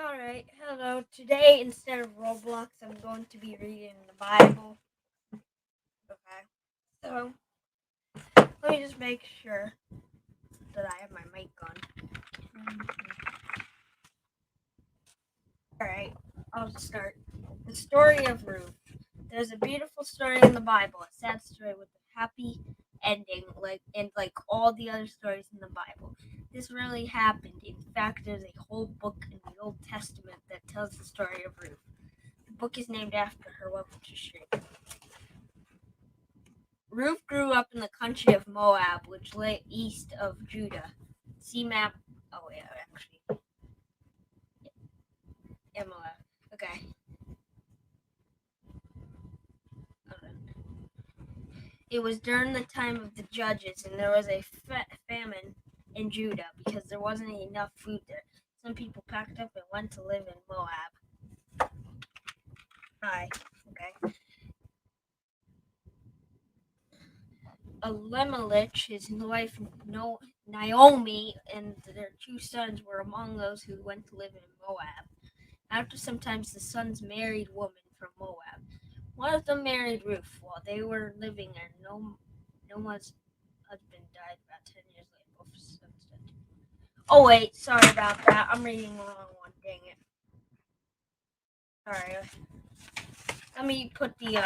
Alright, hello. Today, instead of Roblox, I'm going to be reading the Bible. Okay. So, let me just make sure that I have my mic on. Alright, I'll start. The story of Ruth. There's a beautiful story in the Bible, a sad story with a happy ending, like all the other stories in the Bible. This really happened. In fact, there's a whole book in the Old Testament that tells the story of Ruth. The book is named after her. Welcome to stream. Ruth grew up in the country of Moab, which lay east of Judah. See map. Oh, yeah, actually. Yeah, Moab. Okay. It was during the time of the judges, and there was a famine in Judah because there wasn't enough food there. Some people packed up and went to live in Moab. Hi. Okay. Elimelech, his wife Naomi, and their two sons were among those who went to live in Moab. After some time, the sons married women from Moab. One of them married Ruth. While they were living there, Noah's husband died about 10 years later. Both sons died. Oh, wait, sorry about that. I'm reading the wrong one. Dang it. Sorry. Let me put the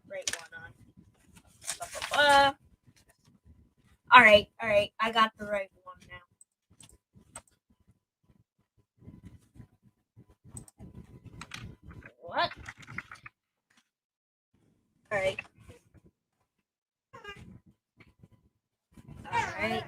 right one on. Alright. I got the right one now. What? Alright. Alright.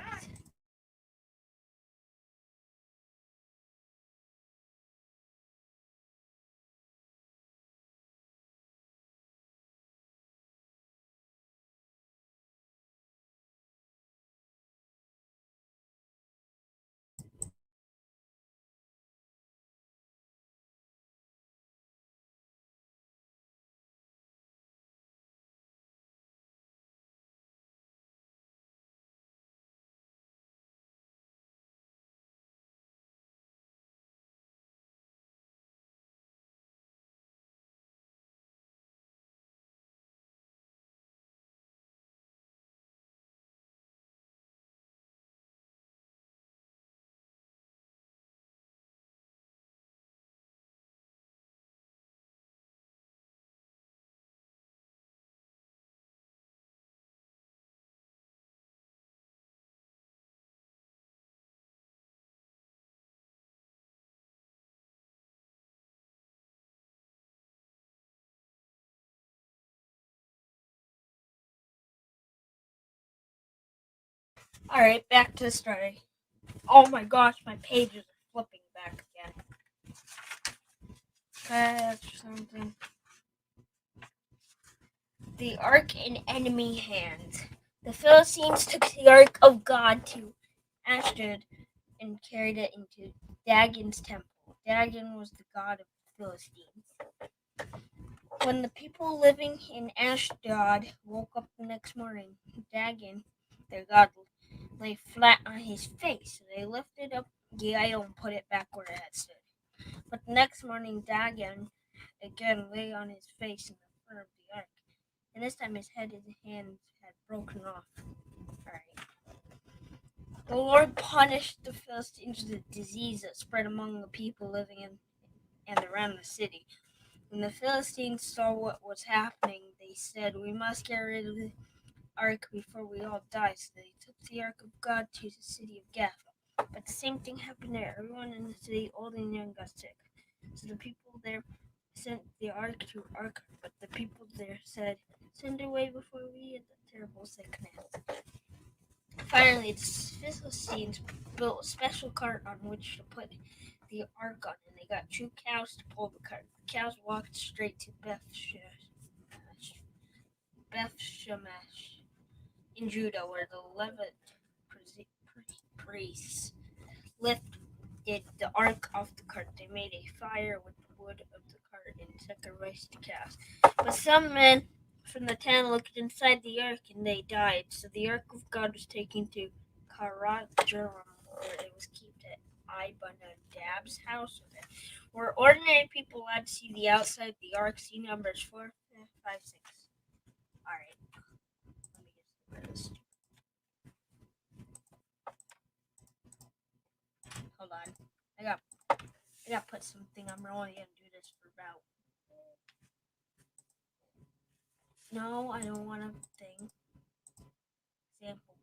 Alright, back to the story. Oh my gosh, my pages are flipping back again. That's something. The ark in enemy hands. The Philistines took the ark of God to Ashdod and carried it into Dagon's temple. Dagon was the god of the Philistines. When the people living in Ashdod woke up the next morning, Dagon, their god, lay flat on his face. So they lifted up the idol and put it back where it had stood. But the next morning, Dagon again lay on his face in the front of the ark, and this time his head and hands had broken off. Alright. The Lord punished the Philistines with a disease that spread among the people living in and around the city. When the Philistines saw what was happening, they said, "We must get rid of the ark before we all die." So they took the ark of God to the city of Gath. But the same thing happened there. Everyone in the city, old and young, got sick. So the people there sent the ark to Ark, but the people there said, "Send away before we get the terrible sickness." Finally, the Philistines built a special cart on which to put the ark on, and they got two cows to pull the cart. The cows walked straight to Beth-Shemesh in Judah, where the Levite priests lifted the ark off the cart. They made a fire with the wood of the cart and sacrificed the cows. But some men from the town looked inside the ark and they died. So the ark of God was taken to Karath Jearim, where it was kept. Abinadab's house. Were ordinary people allowed to see the outside of the ark? See Numbers 4, 5, 6. All right. Let me get rid of this. Hold on. I got to put something. I'm only gonna do this for about. No, I don't want a thing. Example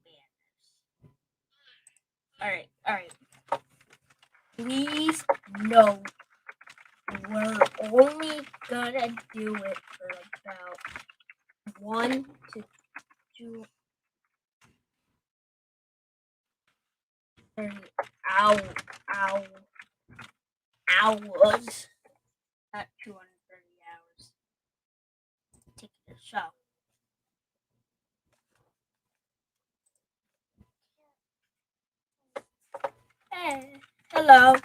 banners. All right. Please no. We're only gonna do it for about 1 to 2 hours. Not 230 hours. Take a shot. Hey, hello.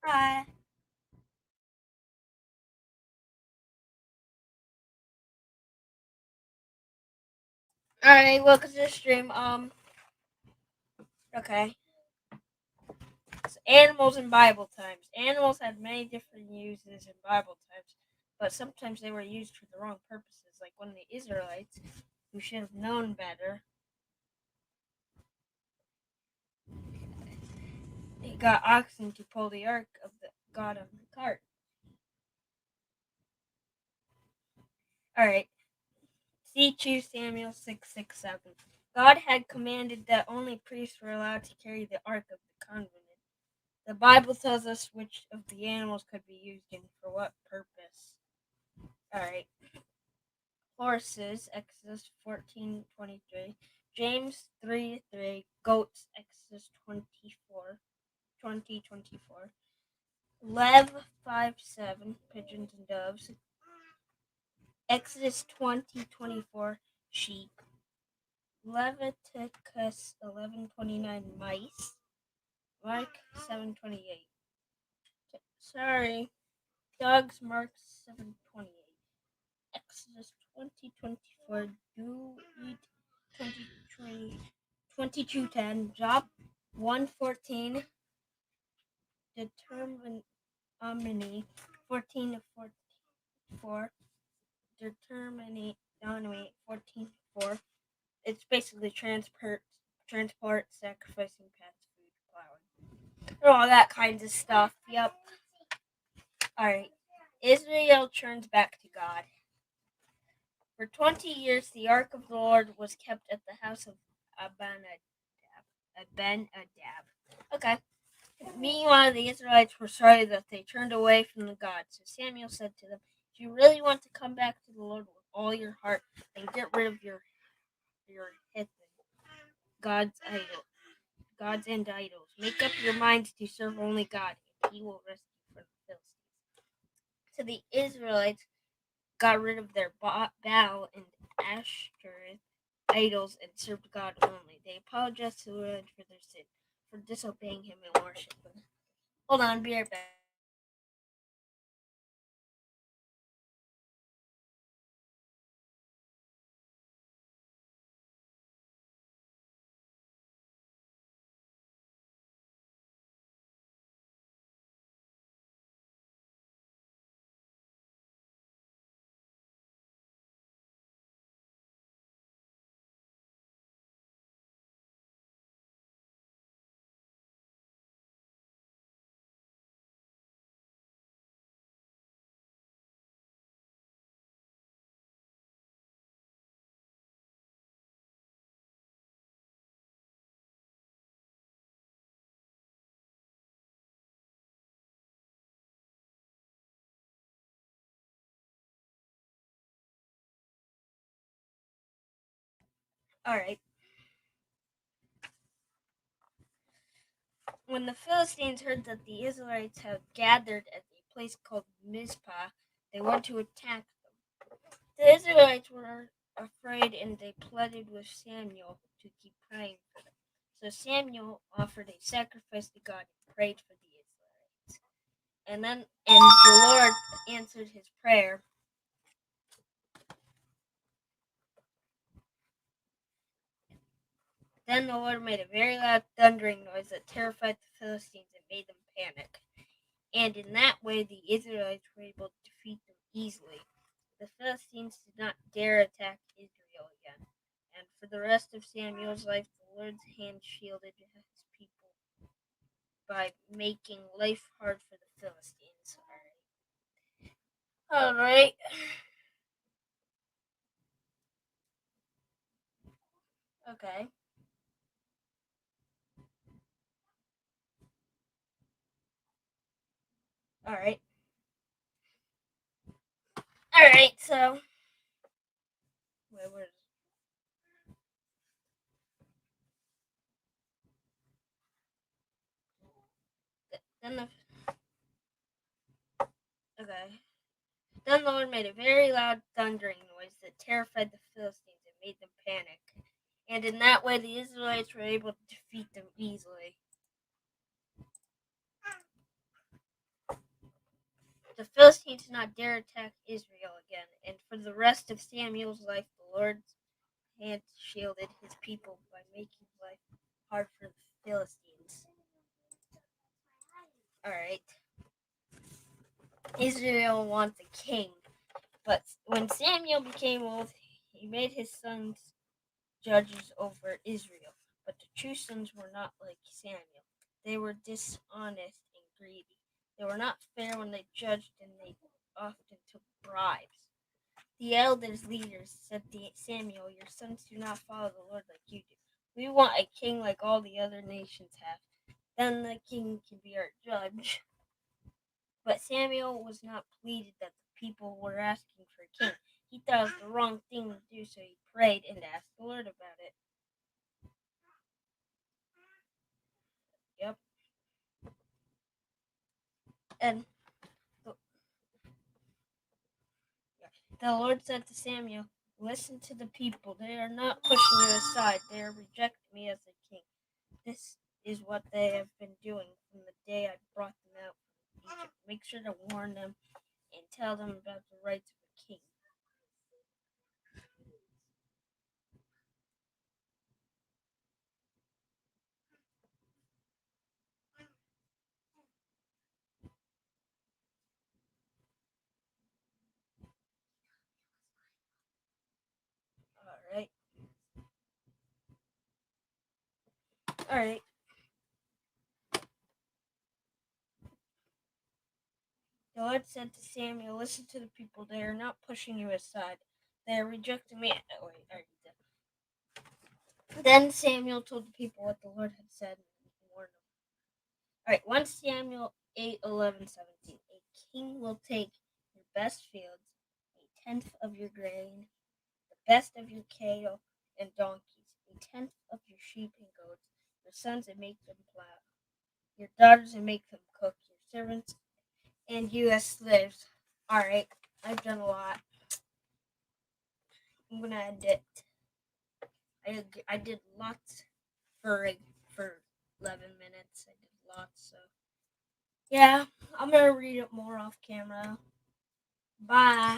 Hi. Alright, welcome to the stream. Okay. So animals in Bible times. Animals had many different uses in Bible times, but sometimes they were used for the wrong purposes, like when the Israelites, who should have known better, they got oxen to pull the ark of the God on the cart. Alright. See 2 Samuel 6:6-7. God had commanded that only priests were allowed to carry the Ark of the Covenant. The Bible tells us which of the animals could be used and for what purpose. Alright. Horses, Exodus 14:23. James 3:3. Goats, Exodus 20:24. Lev 5:7. Pigeons and doves. Exodus 20:24. Sheep. Leviticus 11:29. Mice. Mark 7:28. Sorry. Dogs. Mark 7:28. Exodus 20:24. Do eat 20:20. 22:10. Job 1:14. Determine 14:44. Determine 14:4. It's basically transport, sacrificing pets, food, plowing, all that kinds of stuff. Yep. All right. Israel turns back to God. For 20 years, the ark of the Lord was kept at the house of Abinadab. Okay. Meanwhile, the Israelites were sorry that they turned away from the God. So Samuel said to them, "If you really want to come back to the Lord with all your heart, then get rid of your heathen gods and idols. Make up your minds to serve only God, and He will rescue you from the Philistines." So the Israelites got rid of their Baal and Ashtoreth idols and served God only. They apologized to the Lord for their sin, for disobeying Him and worshiping. Hold on, be right back. All right. When the Philistines heard that the Israelites had gathered at a place called Mizpah, they went to attack them. The Israelites were afraid and they pleaded with Samuel to keep praying for them. So Samuel offered a sacrifice to God and prayed for the Israelites. And the Lord answered his prayer. Then the Lord made a very loud thundering noise that terrified the Philistines, and made them panic. And in that way, the Israelites were able to defeat them easily. The Philistines did not dare attack Israel again. And for the rest of Samuel's life, the Lord's hand shielded his people by making life hard for the Philistines. All right. Okay. All right. All right. So, where was? Then the okay. Then the Lord made a very loud thundering noise that terrified the Philistines and made them panic. And in that way, the Israelites were able to defeat them easily. The Philistines did not dare attack Israel again, and for the rest of Samuel's life, the Lord's hand shielded his people by making life hard for the Philistines. Alright. Israel wants a king, but when Samuel became old, he made his sons judges over Israel. But the true sons were not like Samuel. They were dishonest and greedy. They were not fair when they judged, and they often took bribes. The elders leaders said to Samuel, "Your sons do not follow the Lord like you do. We want a king like all the other nations have. Then the king can be our judge." But Samuel was not pleased that the people were asking for a king. He thought it was the wrong thing to do, so he prayed and asked the Lord about it. Yep. And the Lord said to Samuel, "Listen to the people. They are not pushing you aside. They are rejecting me as a king. This is what they have been doing from the day I brought them out from Egypt. Make sure to warn them and tell them about the rights of a king." All right. All right. The Lord said to Samuel, "Listen to the people. They are not pushing you aside. They are rejecting me." Oh, wait, already did. Then Samuel told the people what the Lord had said and warned them. All right, 1 Samuel 8, 11, 17. A king will take your best fields, a tenth of your grain, the best of your cattle and donkeys, a tenth of your sheep and goats, your sons and make them plow, your daughters and make them cook, your servants and you as slaves. All right, I've done a lot. I'm gonna end it. I did lots for 11 minutes. I did lots, so yeah, I'm gonna read it more off camera. Bye.